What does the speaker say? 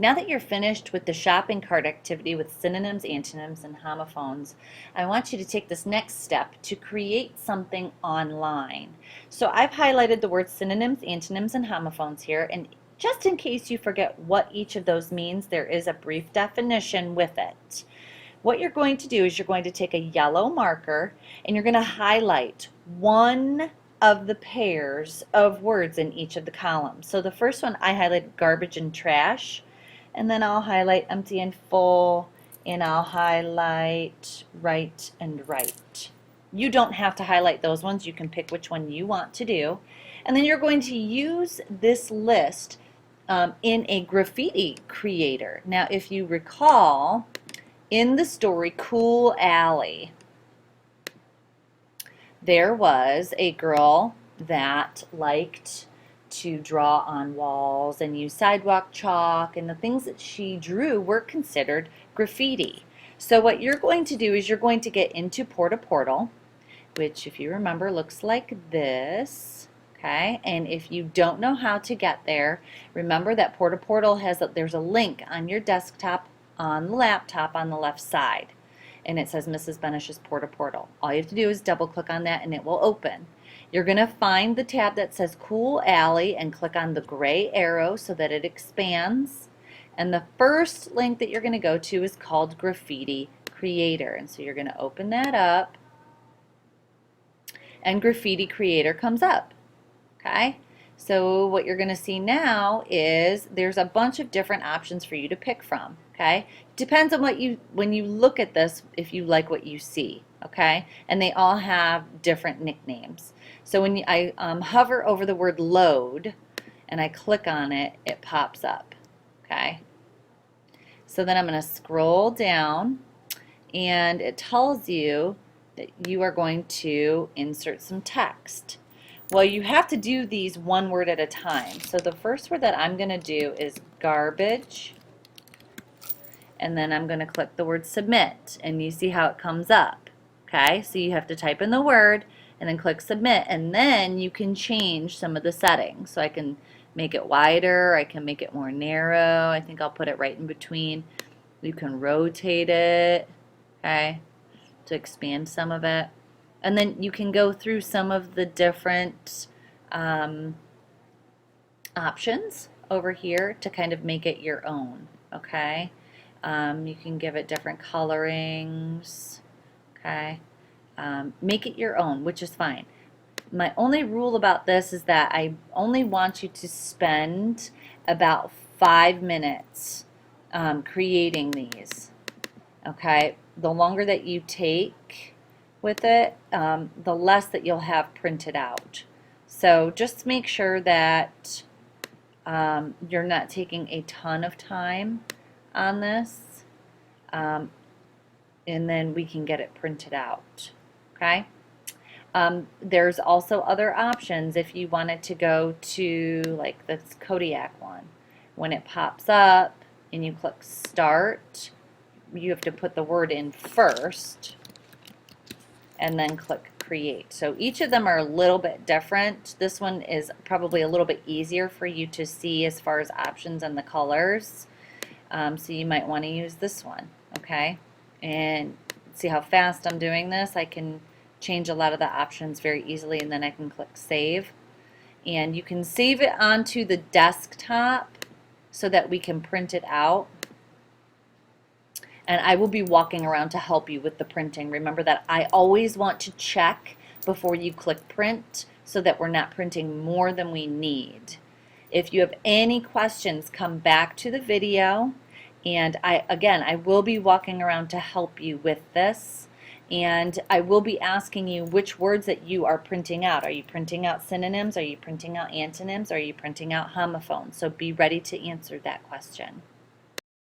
Now that you're finished with the shopping cart activity with synonyms, antonyms, and homophones, I want you to take this next step to create something online. So I've highlighted the words synonyms, antonyms, and homophones here, and just in case you forget what each of those means, there is a brief definition with it. What you're going to do is you're going to take a yellow marker and you're going to highlight one of the pairs of words in each of the columns. So the first one I highlighted garbage and trash, and then I'll highlight empty and full, and I'll highlight right and right. You don't have to highlight those ones. You can pick which one you want to do. And then you're going to use this list in a Grafiti Creator. Now, if you recall, in the story Cool Alley, there was a girl that liked to draw on walls and use sidewalk chalk, and the things that she drew were considered graffiti. So what you're going to do is you're going to get into Portal, which, if you remember, looks like this. Okay, and if you don't know how to get there, remember that Portal there's a link on your desktop on the laptop on the left side, and it says Mrs. Benish's Portal. All you have to do is double click on that and it will open. You're going to find the tab that says Cool Alley and click on the gray arrow so that it expands. And the first link that you're going to go to is called Grafiti Creator. And so you're going to open that up and Grafiti Creator comes up. Okay? So what you're going to see now is there's a bunch of different options for you to pick from. Okay? Depends on when you look at this, if you like what you see. Okay? And they all have different nicknames. So when I hover over the word load and I click on it, it pops up. Okay? So then I'm going to scroll down and it tells you that you are going to insert some text. Well, you have to do these one word at a time. So the first word that I'm going to do is garbage, and then I'm going to click the word submit, and you see how it comes up. Okay, so you have to type in the word and then click submit, and then you can change some of the settings. So I can make it wider, I can make it more narrow. I think I'll put it right in between. You can rotate it, okay, to expand some of it. And then you can go through some of the different options over here to kind of make it your own, okay? You can give it different colorings, okay? Make it your own, which is fine. My only rule about this is that I only want you to spend about 5 minutes creating these, okay? The longer that you take with it, the less that you'll have printed out. So just make sure that you're not taking a ton of time on this, and then we can get it printed out. Okay? There's also other options if you wanted to go to like this Kodiak one. When it pops up and you click start, you have to put the word in first and then click create. So each of them are a little bit different. This one is probably a little bit easier for you to see as far as options and the colors. So you might want to use this one, okay? And see how fast I'm doing this? I can change a lot of the options very easily, and then I can click save. And you can save it onto the desktop so that we can print it out. And I will be walking around to help you with the printing. Remember that I always want to check before you click print so that we're not printing more than we need. If you have any questions, come back to the video, and I will be walking around to help you with this, and I will be asking you which words that you are printing out. Are you printing out synonyms? Are you printing out antonyms? Are you printing out homophones? So be ready to answer that question.